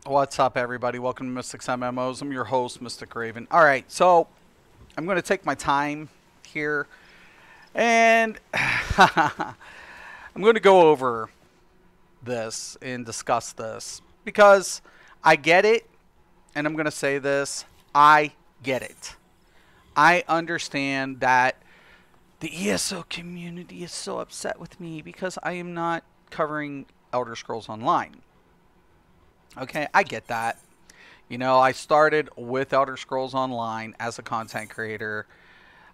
What's up, everybody? Welcome to Mystics MMOs. I'm your host, Mystic Raven. All right, so I'm going to take my time here, and I'm going to go over this and discuss this because I get it, and I'm going to say this. I get it. I understand that the ESO community is so upset with me because I am not covering Elder Scrolls Online. Okay, I get that. You know, I started with Elder Scrolls Online as a content creator.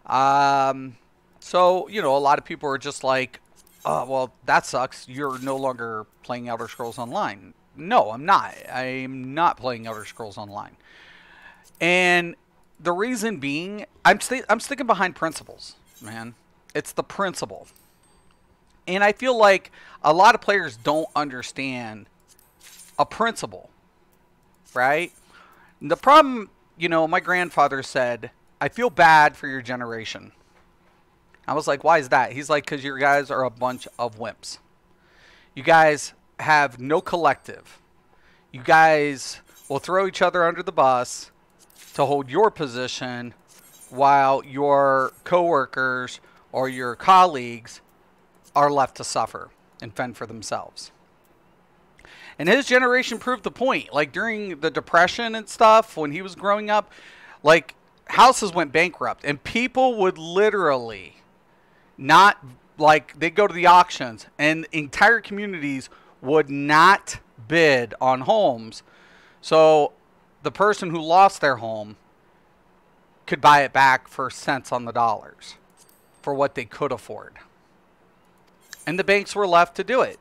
So, you know, a lot of people are just like, oh, well, that sucks. You're no longer playing Elder Scrolls Online. No, I'm not. I'm not playing Elder Scrolls Online. And the reason being, I'm sticking behind principles, man. It's the principle. And I feel like a lot of players don't understand a principle, right? The problem, you know, my grandfather said, I feel bad for your generation. I was like, why is that? He's like, because you guys are a bunch of wimps. You guys have no collective. You guys will throw each other under the bus to hold your position while your coworkers or your colleagues are left to suffer and fend for themselves. And his generation proved the point. Like, during the Depression and stuff, when he was growing up, like, houses went bankrupt. And people would literally not, like, they'd go to the auctions. And entire communities would not bid on homes. So the person who lost their home could buy it back for cents on the dollars for what they could afford. And the banks were left to do it.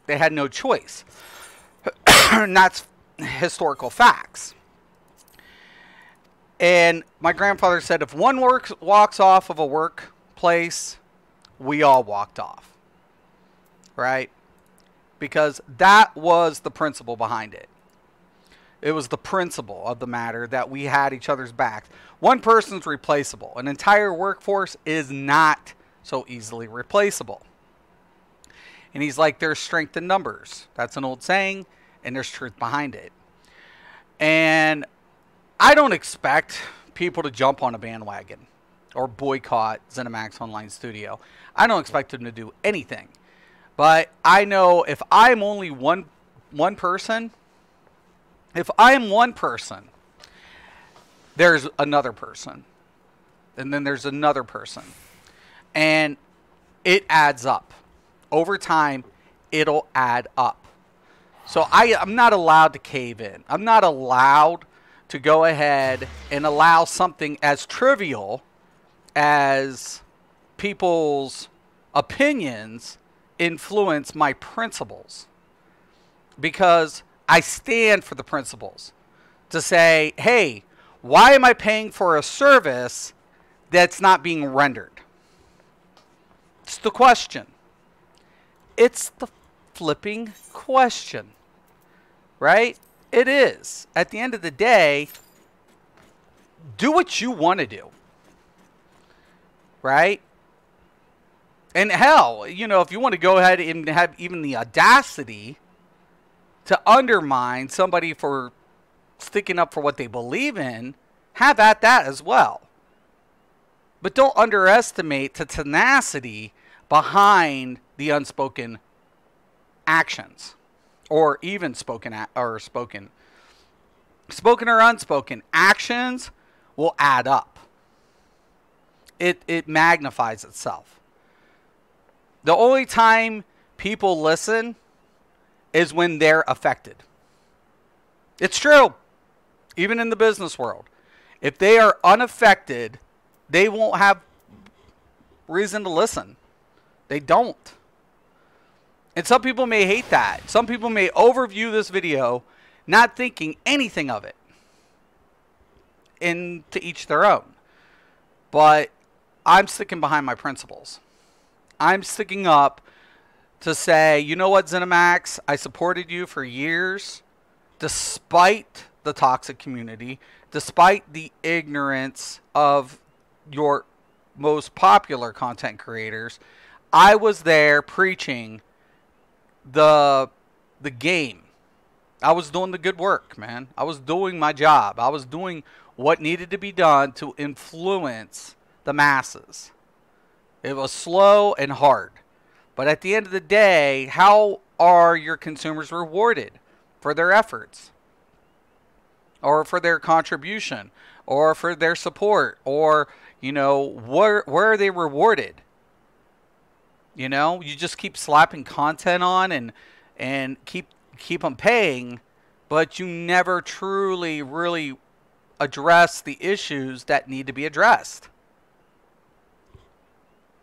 They had no choice. And that's historical facts. And my grandfather said, if one walks off of a workplace, we all walked off. Right? Because that was the principle behind it. It was the principle of the matter that we had each other's backs. One person's replaceable. An entire workforce is not so easily replaceable. And he's like, there's strength in numbers. That's an old saying, and there's truth behind it. And I don't expect people to jump on a bandwagon or boycott ZeniMax Online Studio. I don't expect them to do anything. But I know if I'm only one person, if I am one person, there's another person. And then there's another person. And it adds up. Over time, it'll add up. So I'm not allowed to cave in. I'm not allowed to go ahead and allow something as trivial as people's opinions influence my principles. Because I stand for the principles. To say, hey, why am I paying for a service that's not being rendered? It's the question. It's the flipping question, right? It is. At the end of the day, do what you want to do, right? And hell, you know, if you want to go ahead and have even the audacity to undermine somebody for sticking up for what they believe in, have at that as well. But don't underestimate the tenacity behind the unspoken actions, or even spoken or unspoken actions will add up. It magnifies itself. The only time people listen is when they're affected. It's true, even in the business world. If they are unaffected, they won't have reason to listen. They don't. And some people may hate that. Some people may overview this video not thinking anything of it. And to each their own. But I'm sticking behind my principles. I'm sticking up to say, you know what, ZeniMax, I supported you for years, despite the toxic community, despite the ignorance of your most popular content creators. I was there preaching the game, I was doing the good work, man. I was doing my job. I was doing what needed to be done to influence the masses. It was slow and hard. But at the end of the day, how are your consumers rewarded for their efforts? Or for their contribution? Or for their support? Or, you know, where are they rewarded? You know, you just keep slapping content on and keep them paying, but you never truly really address the issues that need to be addressed.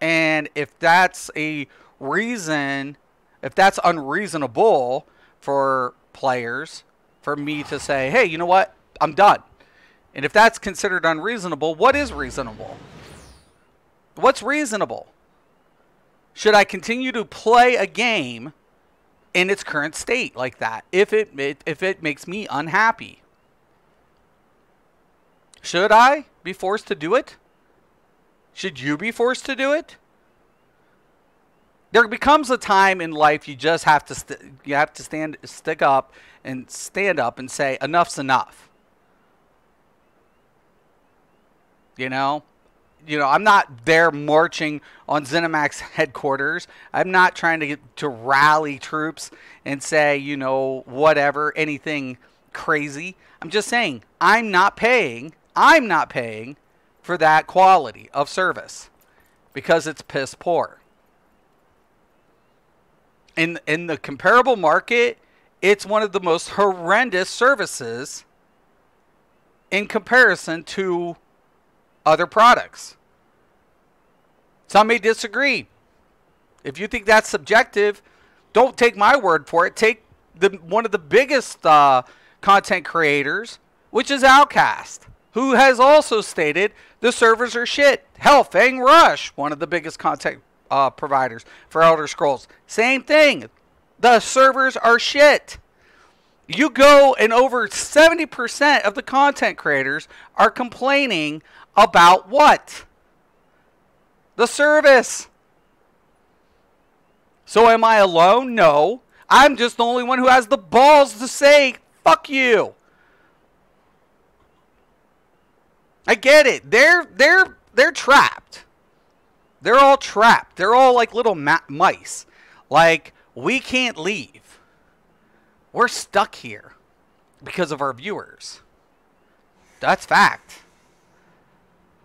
And if that's a reason, if that's unreasonable for players, for me to say, hey, you know what, I'm done. And if that's considered unreasonable, what is reasonable? What's reasonable? Should I continue to play a game in its current state like that if it makes me unhappy? Should I be forced to do it? Should you be forced to do it? There becomes a time in life you just have to stick up and stand up and say enough's enough. You know, I'm not there marching on ZeniMax headquarters. I'm not trying to rally troops and say, you know, whatever, anything crazy. I'm just saying I'm not paying for that quality of service because it's piss poor. In the comparable market, it's one of the most horrendous services in comparison to other products. Some may disagree. If you think that's subjective, don't take my word for it. Take one of the biggest content creators, which is Outcast, who has also stated the servers are shit. Hell, Fang Rush, one of the biggest content providers for Elder Scrolls, same thing. The servers are shit. You go and over 70% of the content creators are complaining about what? The service. So am I alone? No. I'm just the only one who has the balls to say, fuck you. I get it. They're trapped. They're all trapped. They're all like little mice. Like, we can't leave. We're stuck here because of our viewers. That's fact.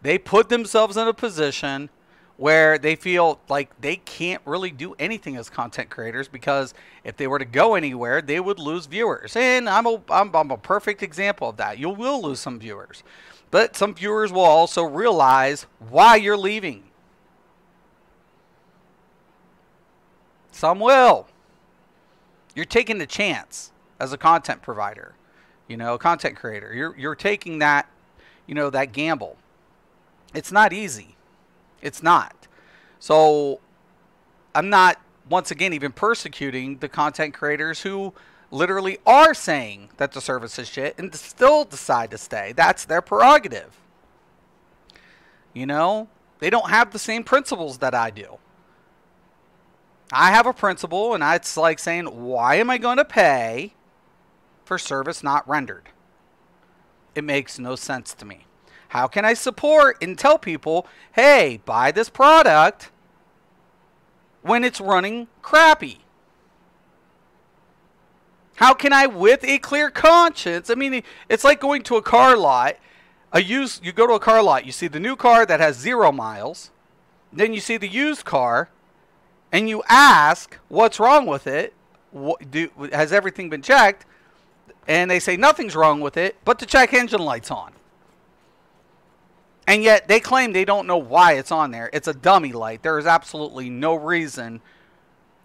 They put themselves in a position where they feel like they can't really do anything as content creators because if they were to go anywhere, they would lose viewers. And I'm a perfect example of that. You will lose some viewers. But some viewers will also realize why you're leaving. Some will. You're taking a chance as a content provider, you know, content creator. You're taking that, you know, that gamble. It's not easy. It's not. So I'm not, once again, even persecuting the content creators who literally are saying that the service is shit and still decide to stay. That's their prerogative. You know, they don't have the same principles that I do. I have a principle, and it's like saying, why am I going to pay for service not rendered? It makes no sense to me. How can I support and tell people, hey, buy this product when it's running crappy? How can I, with a clear conscience, I mean, it's like going to a car lot. You go to a car lot, you see the new car that has 0 miles, then you see the used car, and you ask, what's wrong with it? Has everything been checked? And they say nothing's wrong with it, but the check engine light's on. And yet they claim they don't know why it's on there. It's a dummy light. There is absolutely no reason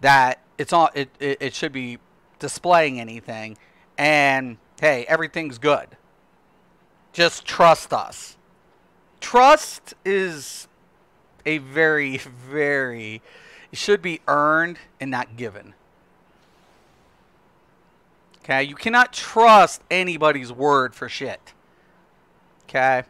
that it's on. It should be displaying anything. And hey, everything's good. Just trust us. Trust is a very, very... It should be earned and not given. Okay? You cannot trust anybody's word for shit. Okay?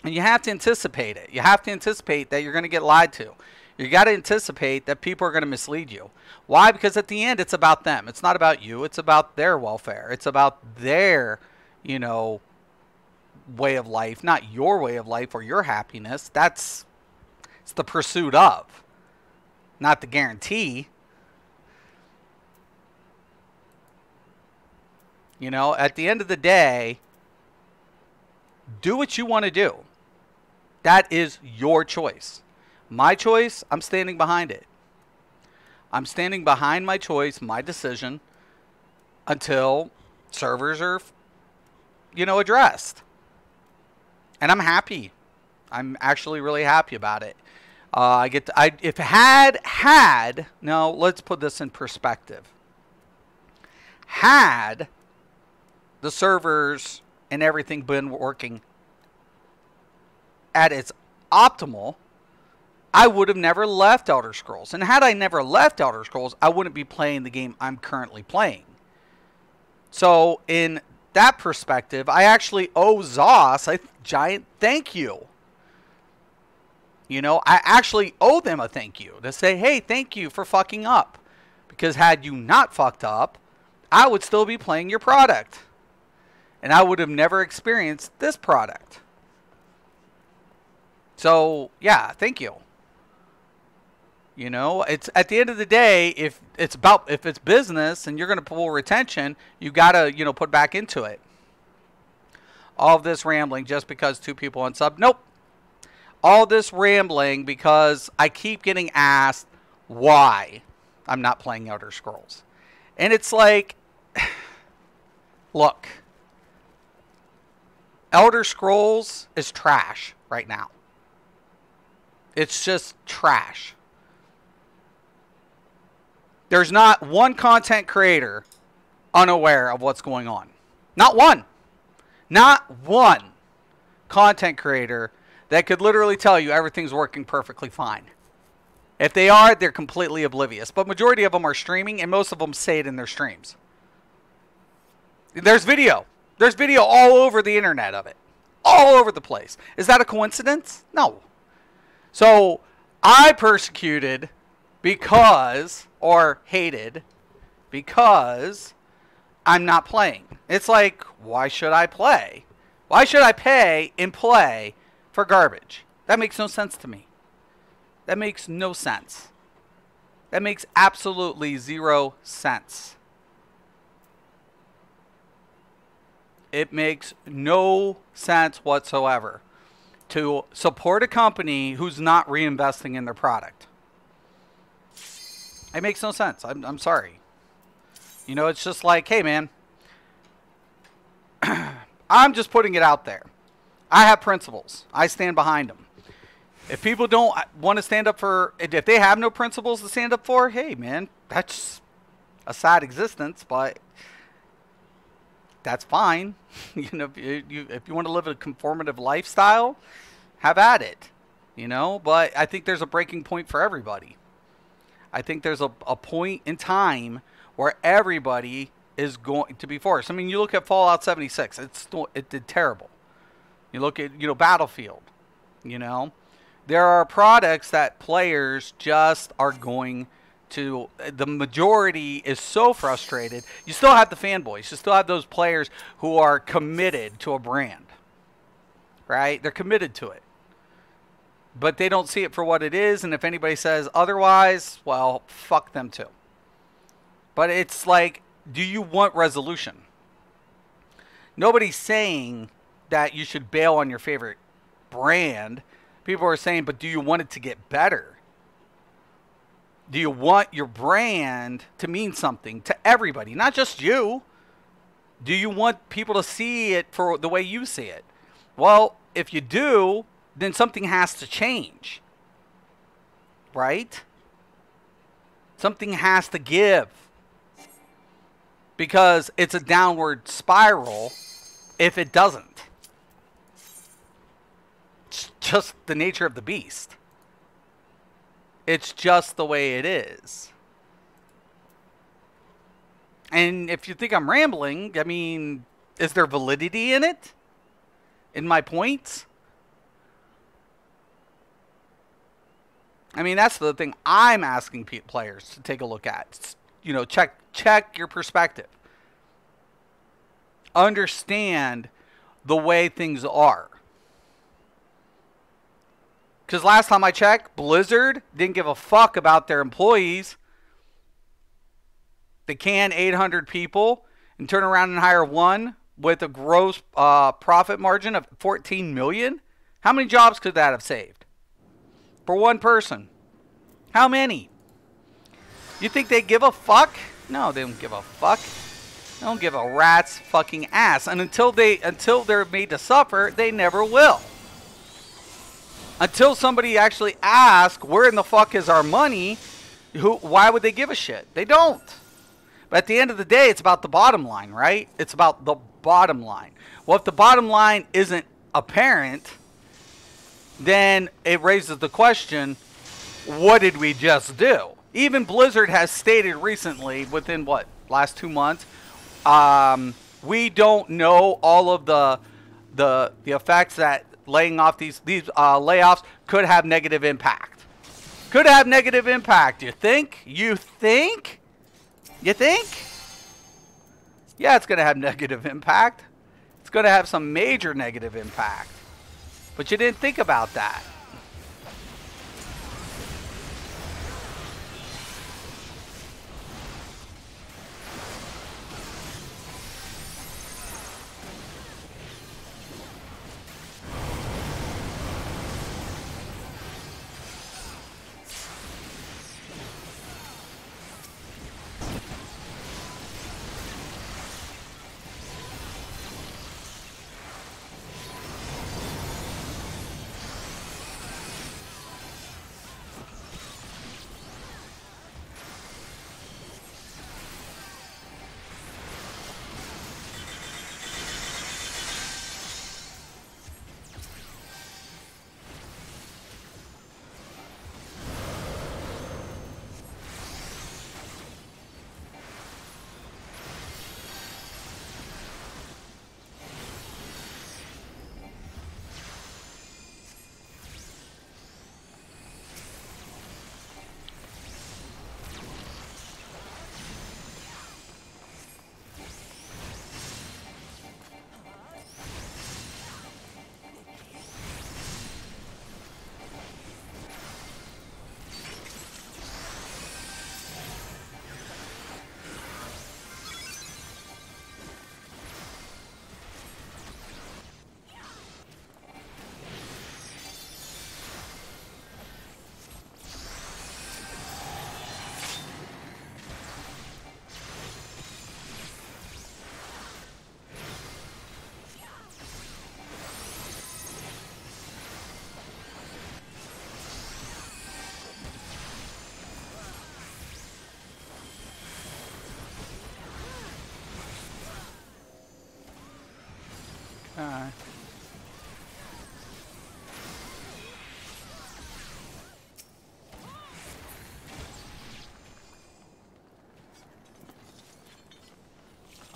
And you have to anticipate it. You have to anticipate that you're going to get lied to. You got to anticipate that people are going to mislead you. Why? Because at the end, it's about them. It's not about you. It's about their welfare. It's about their, you know, way of life, not your way of life or your happiness. It's the pursuit of, not the guarantee. You know, at the end of the day, do what you want to do. That is your choice. My choice, I'm standing behind it. I'm standing behind my choice, my decision, until servers are, you know, addressed. And I'm happy. I'm actually really happy about it. No, let's put this in perspective. Had the servers and everything been working at its optimal, I would have never left Elder Scrolls. And had I never left Elder Scrolls, I wouldn't be playing the game I'm currently playing. So in that perspective, I actually owe ZOS a giant thank you. You know, I actually owe them a thank you to say, hey, thank you for fucking up. Because had you not fucked up, I would still be playing your product. And I would have never experienced this product. So, yeah, thank you. You know, it's at the end of the day, if it's business and you're going to pull retention, you got to, you know, put back into it. All of this rambling just because 2 people unsub. Nope. All this rambling because I keep getting asked why I'm not playing Elder Scrolls. And it's like, look, Elder Scrolls is trash right now. It's just trash. There's not one content creator unaware of what's going on. Not one. Not one content creator that could literally tell you everything's working perfectly fine. If they are, they're completely oblivious. But majority of them are streaming, and most of them say it in their streams. There's video. There's video all over the internet of it. All over the place. Is that a coincidence? No. So, I persecuted because, or hated, because I'm not playing. It's like, why should I play? Why should I pay and play for garbage? That makes no sense to me. That makes no sense. That makes absolutely 0 sense. It makes no sense whatsoever to support a company who's not reinvesting in their product. It makes no sense. I'm sorry. You know, it's just like, hey, man, I'm just putting it out there. I have principles. I stand behind them. If people don't want to stand up for, if they have no principles to stand up for, hey, man, that's a sad existence, but that's fine. You know, if you want to live a conformative lifestyle, have at it. You know, but I think there's a breaking point for everybody. I think there's a point in time where everybody is going to be forced. I mean, you look at Fallout 76. It did terrible. You look at, you know, Battlefield. You know, there are products that players just are going to, the majority is so frustrated. You still have the fanboys. You still have those players who are committed to a brand. Right? They're committed to it. But they don't see it for what it is, and if anybody says otherwise, well, fuck them too. But it's like, do you want resolution? Nobody's saying that you should bail on your favorite brand. People are saying, but do you want it to get better? Do you want your brand to mean something to everybody, not just you? Do you want people to see it for the way you see it? Well, if you do, then something has to change, right? Something has to give, because it's a downward spiral if it doesn't. It's just the nature of the beast. It's just the way it is. And if you think I'm rambling, I mean, is there validity in it? In my points? I mean, that's the thing I'm asking players to take a look at. You know, check your perspective. Understand the way things are. Because last time I checked, Blizzard didn't give a fuck about their employees. They can 800 people and turn around and hire one with a gross profit margin of 14 million. How many jobs could that have saved? For one person. How many? You think they give a fuck? No, they don't give a fuck. They don't give a rat's fucking ass. And until they're made to suffer, they never will. Until somebody actually asks, where in the fuck is our money? Why would they give a shit? They don't. But at the end of the day, it's about the bottom line, right? It's about the bottom line. Well, if the bottom line isn't apparent, then it raises the question, what did we just do? Even Blizzard has stated recently, within what, last 2 months, we don't know all of the effects that laying off these layoffs could have negative impact. Could have negative impact. You think? You think? You think? Yeah, it's going to have negative impact. It's going to have some major negative impact. But you didn't think about that.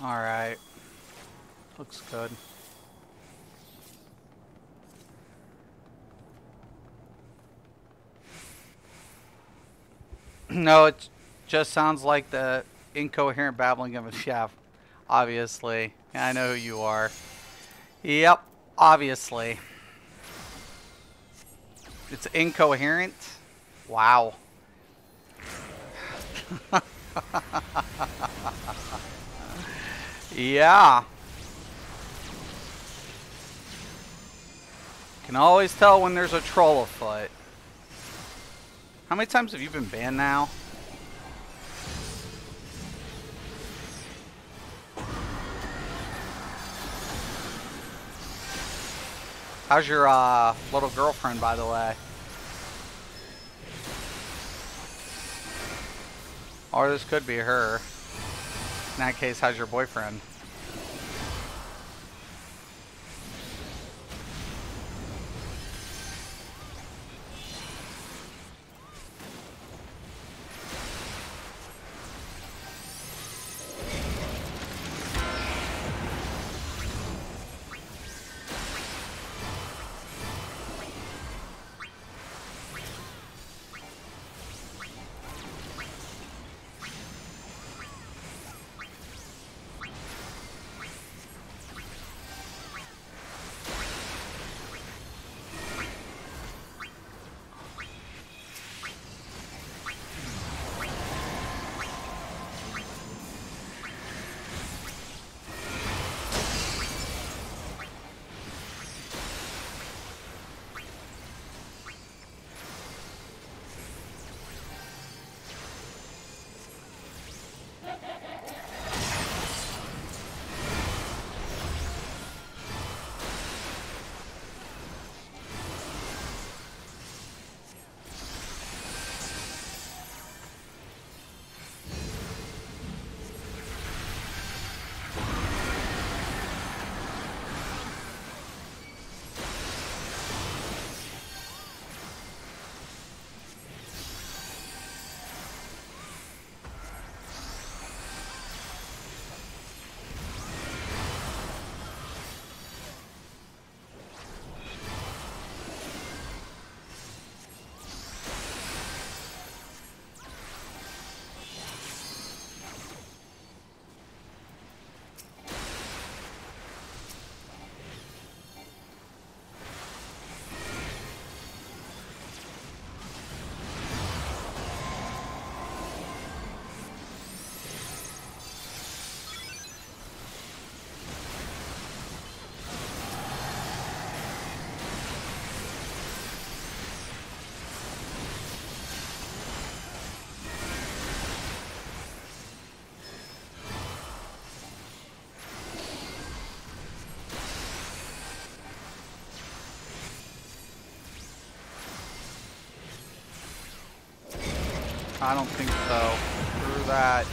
Alright. Looks good. No, it just sounds like the incoherent babbling of a chef. Obviously. I know who you are. Yep, obviously. It's incoherent? Wow. Yeah. Can always tell when there's a troll afoot. How many times have you been banned now? How's your little girlfriend, by the way? Or this could be her. In that case, how's your boyfriend? I don't think so. Through that.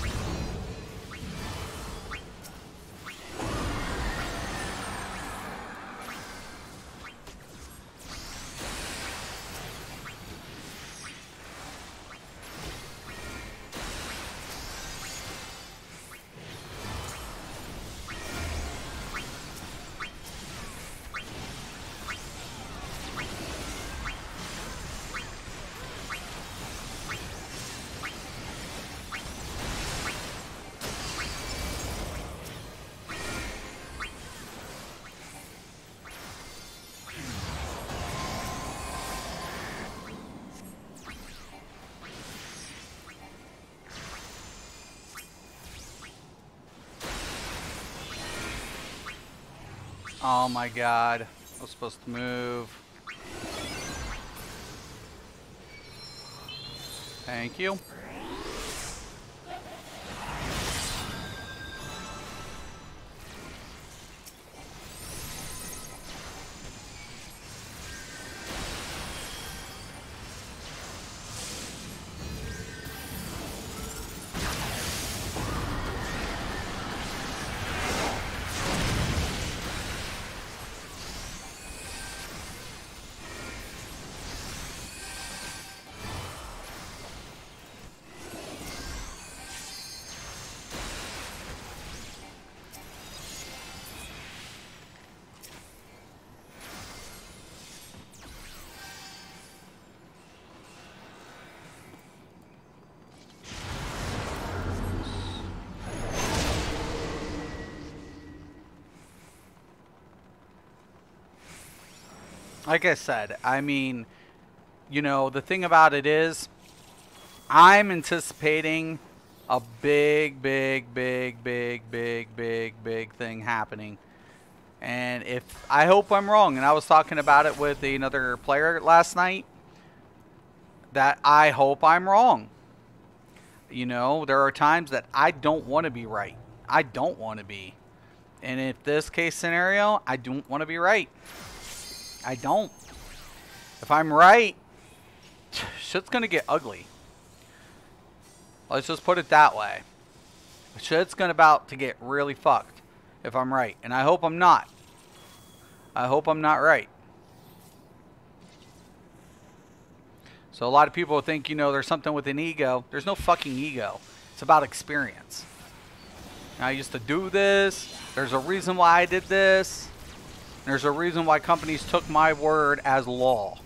Oh my god. I was supposed to move. Thank you. Like I said, I mean, you know, the thing about it is, I'm anticipating a big thing happening. And if I hope I'm wrong, and I was talking about it with another player last night, that I hope I'm wrong. You know, there are times that I don't want to be right. I don't want to be. And in this case scenario, I don't want to be right. I don't. If I'm right, shit's gonna get ugly. Let's just put it that way. Shit's gonna about to get really fucked if I'm right. And I hope I'm not. I hope I'm not right. So a lot of people think, you know, there's something with an ego. There's no fucking ego. It's about experience. I used to do this. There's a reason why I did this. There's a reason why companies took my word as law.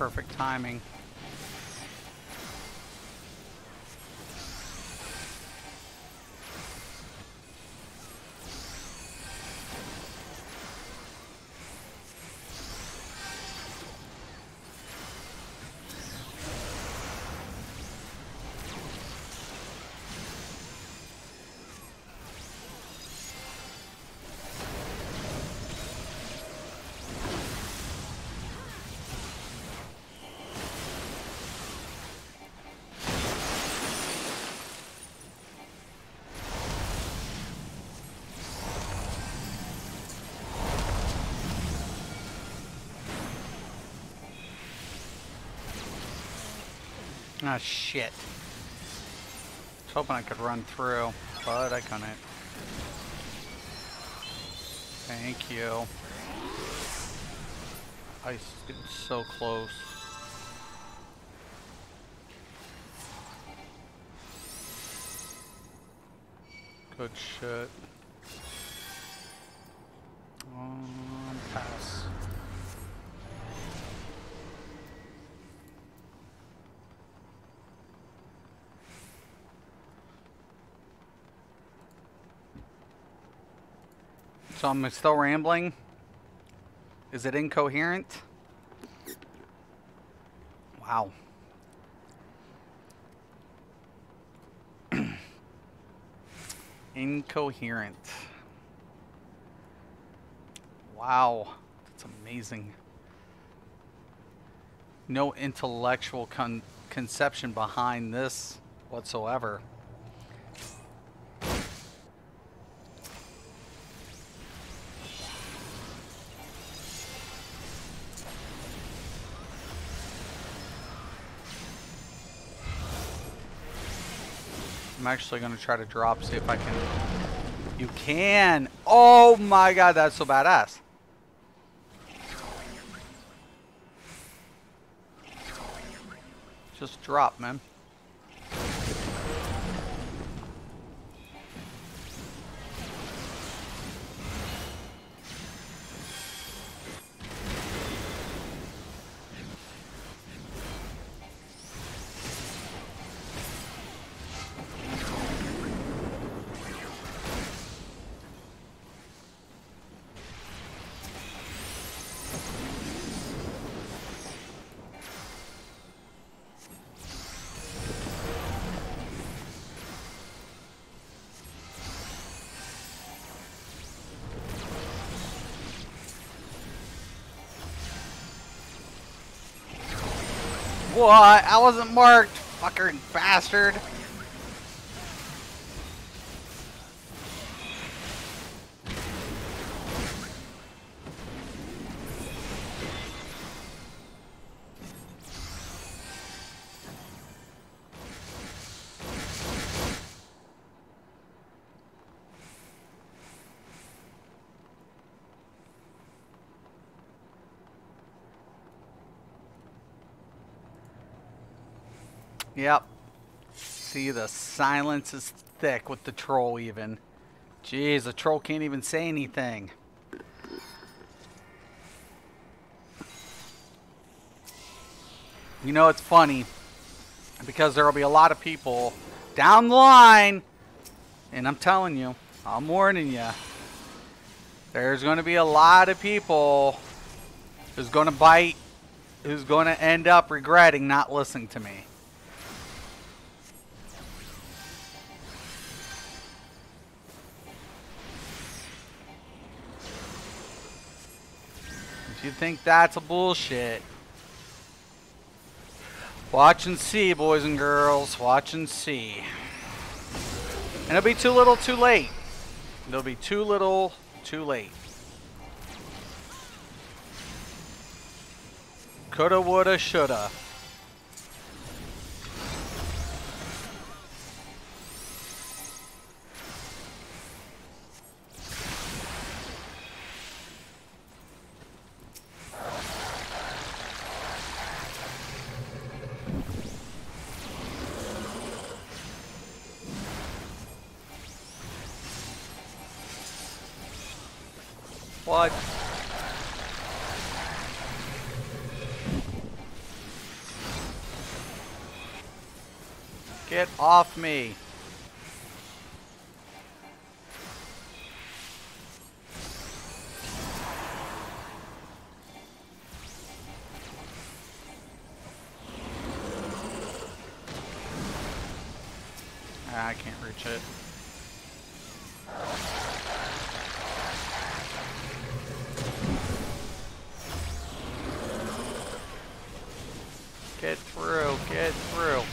perfect timing. Ah, shit. I was hoping I could run through, but I couldn't. Thank you. Ice is getting so close. Good shit. Pass. So I'm still rambling. Is it incoherent? Wow. Incoherent. Wow. That's amazing. No intellectual conception behind this whatsoever. I'm actually going to try to drop, see if I can. You can! Oh my god, that's so badass. Just drop, man. What? I wasn't marked, fucking bastard. Yep. See, the silence is thick with the troll even. Jeez, the troll can't even say anything. You know, it's funny because there will be a lot of people down the line, and I'm telling you, I'm warning you, there's going to be a lot of people who's going to bite, who's going to end up regretting not listening to me. If you think that's a bullshit, watch and see, boys and girls. Watch and see. And it'll be too little, too late. It'll be too little, too late. Coulda, woulda, shoulda. What? Get off me. I can't reach it. Get through, get through.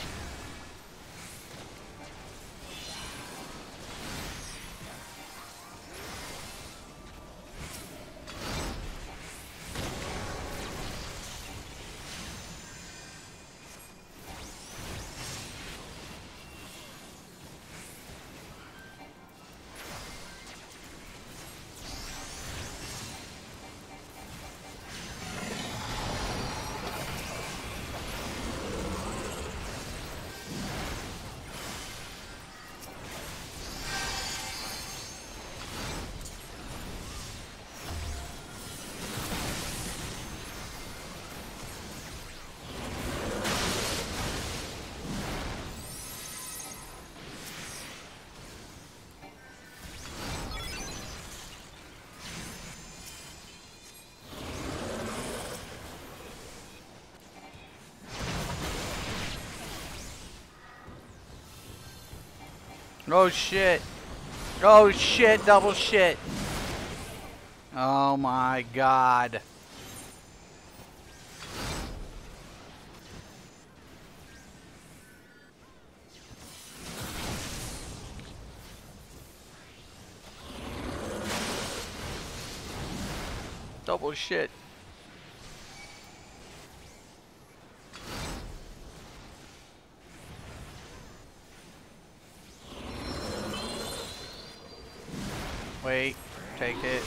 Oh shit. Oh shit, double shit. Oh my god. Double shit. Wait, take it.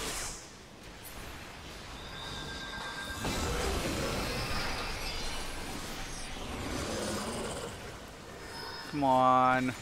Come on.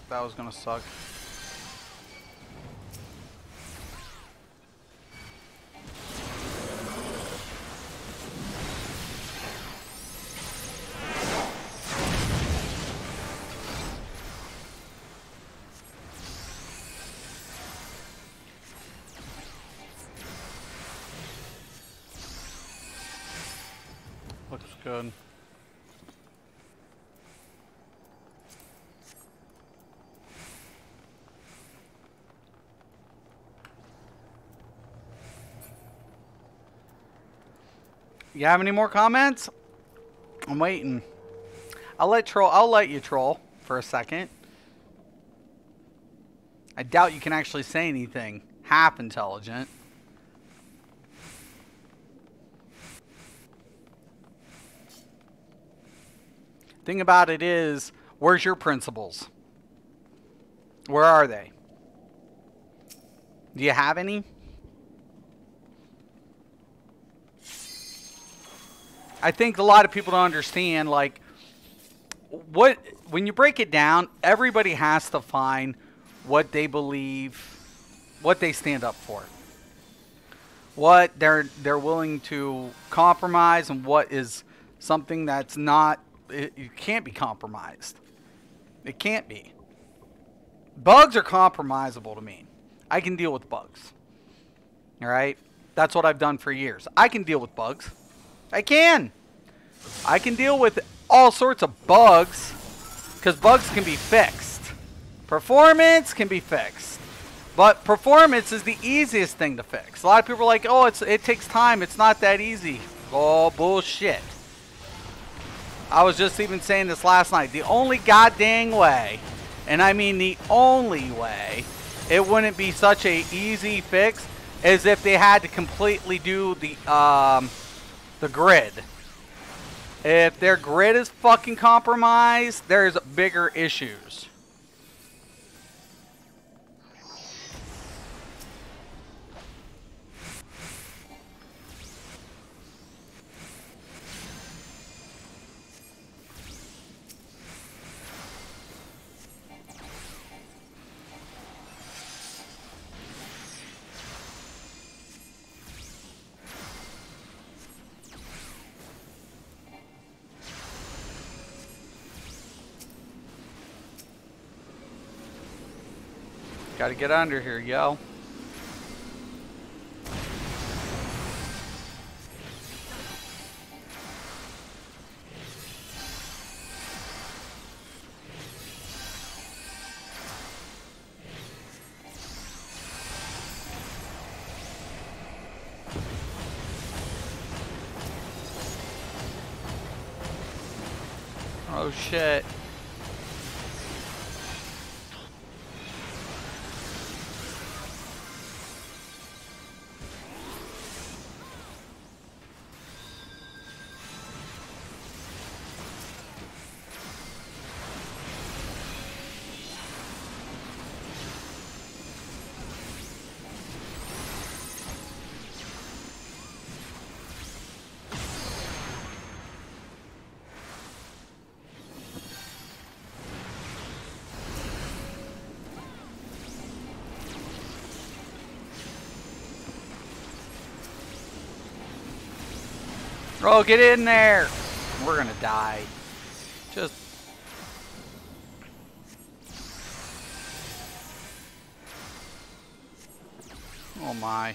That was gonna suck. Looks good. You have any more comments? I'm waiting. I'll let you troll for a second. I doubt you can actually say anything half intelligent. Thing about it is, where's your principles? Where are they? Do you have any? I think a lot of people don't understand, like, when you break it down, everybody has to find what they believe, what they stand up for, what they're willing to compromise, and what is something that's not, it can't be compromised. It can't be. Bugs are compromisable to me. I can deal with bugs. All right? That's what I've done for years. I can deal with bugs. I can deal with all sorts of bugs, because bugs can be fixed. Performance can be fixed, but performance is the easiest thing to fix. A lot of people are like, oh, it takes time, it's not that easy. Oh, bullshit. I was just even saying this last night. The only goddamn way, and I mean the only way, it wouldn't be such a easy fix is if they had to completely do the grid. If their grid is fucking compromised, there's bigger issues. Gotta get under here, yo. Oh shit. Oh, get in there! We're gonna die. Just... Oh my.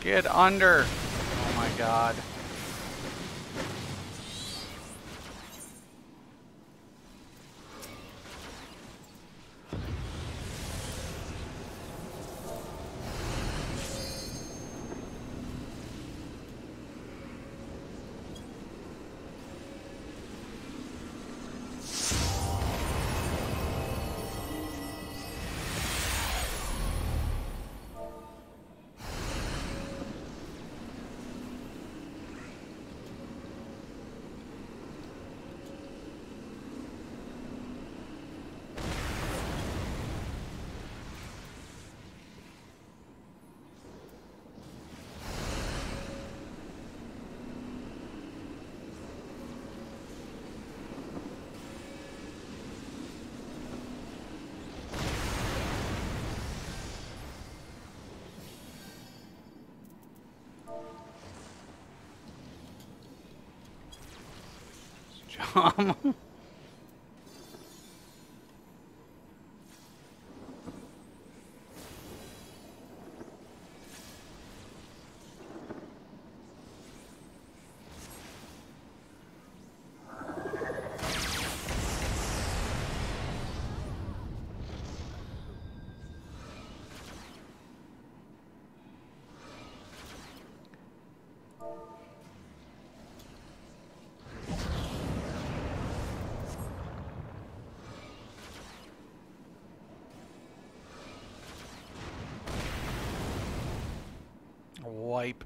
Get under. Oh my god. Wipe.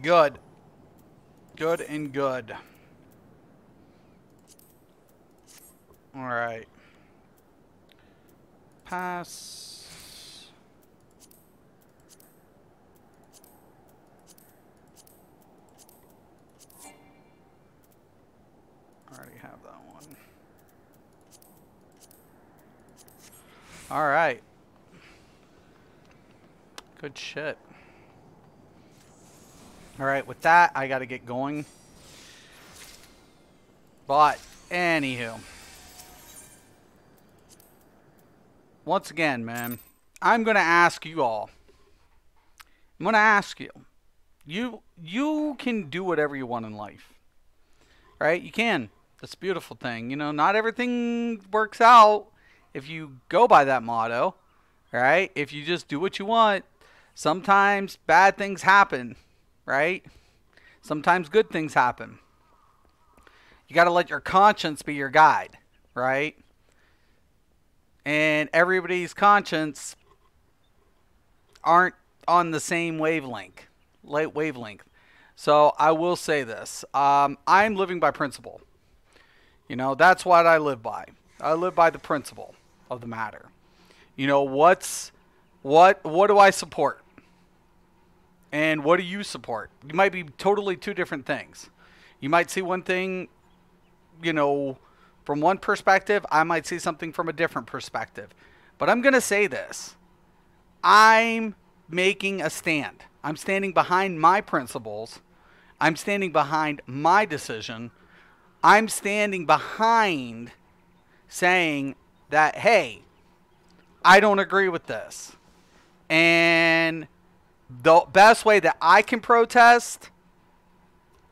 Good. Good and good. Alright. Pass. I already have that one. Alright. Good shit. Alright, with that, I gotta get going. But, anywho. Once again, man, I'm going to ask you all. I'm going to ask you. You can do whatever you want in life. Right? You can. That's a beautiful thing. You know, not everything works out if you go by that motto. Right? If you just do what you want, sometimes bad things happen. Right? Sometimes good things happen. You got to let your conscience be your guide. Right? And everybody's conscience aren't on the same wavelength. So I will say this. I'm living by principle. You know, that's what I live by. I live by the principle of the matter. You know, what do I support? And what do you support? You might be totally two different things. You might see one thing, you know, from one perspective. I might see something from a different perspective. But I'm going to say this. I'm making a stand. I'm standing behind my principles. I'm standing behind my decision. I'm standing behind saying that, hey, I don't agree with this. And the best way that I can protest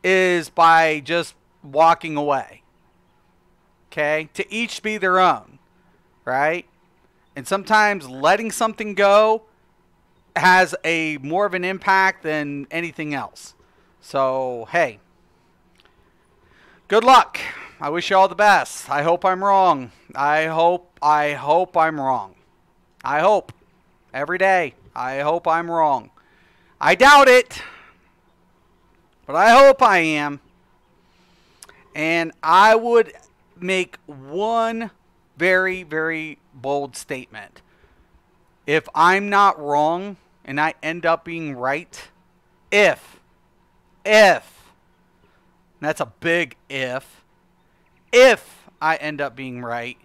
is by just walking away. Okay? To each be their own. Right? And sometimes letting something go has a more of an impact than anything else. So, hey. Good luck. I wish you all the best. I hope I'm wrong. I hope I'm wrong. I hope. Every day. I hope I'm wrong. I doubt it. But I hope I am. And I would make one very, very bold statement. If I'm not wrong and I end up being right, if, that's a big if I end up being right,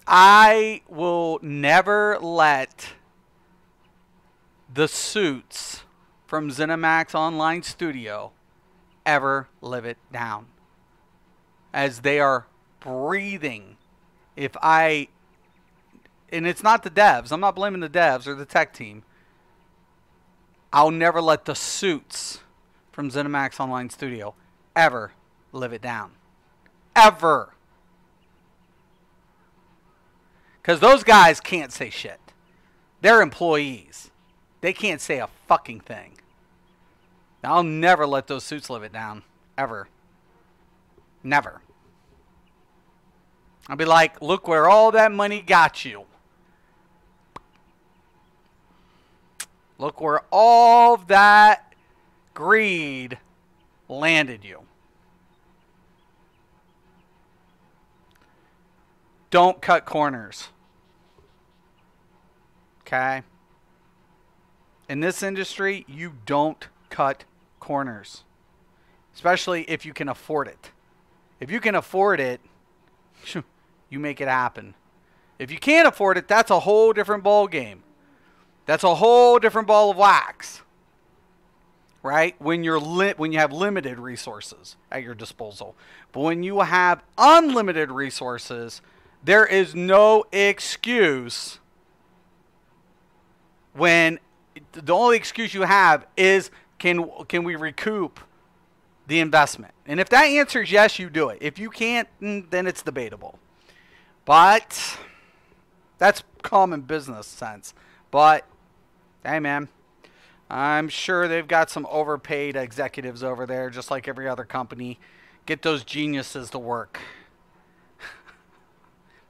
I will never let the suits from ZeniMax Online Studio ever live it down. As they are breathing. And it's not the devs. I'm not blaming the devs or the tech team. I'll never let the suits from ZeniMax Online Studio ever live it down. Ever. Because those guys can't say shit. They're employees. They can't say a fucking thing. I'll never let those suits live it down. Ever. Never. I'll be like, look where all that money got you. Look where all that greed landed you. Don't cut corners. Okay? In this industry, you don't cut corners. Especially if you can afford it. If you can afford it, you make it happen. If you can't afford it, that's a whole different ball game. That's a whole different ball of wax. Right? When you have limited resources at your disposal. But when you have unlimited resources, there is no excuse when the only excuse you have is can we recoup the investment? And if that answer is yes, you do it. If you can't, then it's debatable. But that's common business sense. But hey, man, I'm sure they've got some overpaid executives over there, just like every other company. Get those geniuses to work.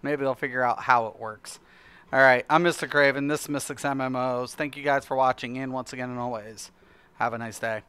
Maybe they'll figure out how it works. All right, I'm Mr. Craven. This is Mystics MMOs. Thank you guys for watching, and once again and always, have a nice day.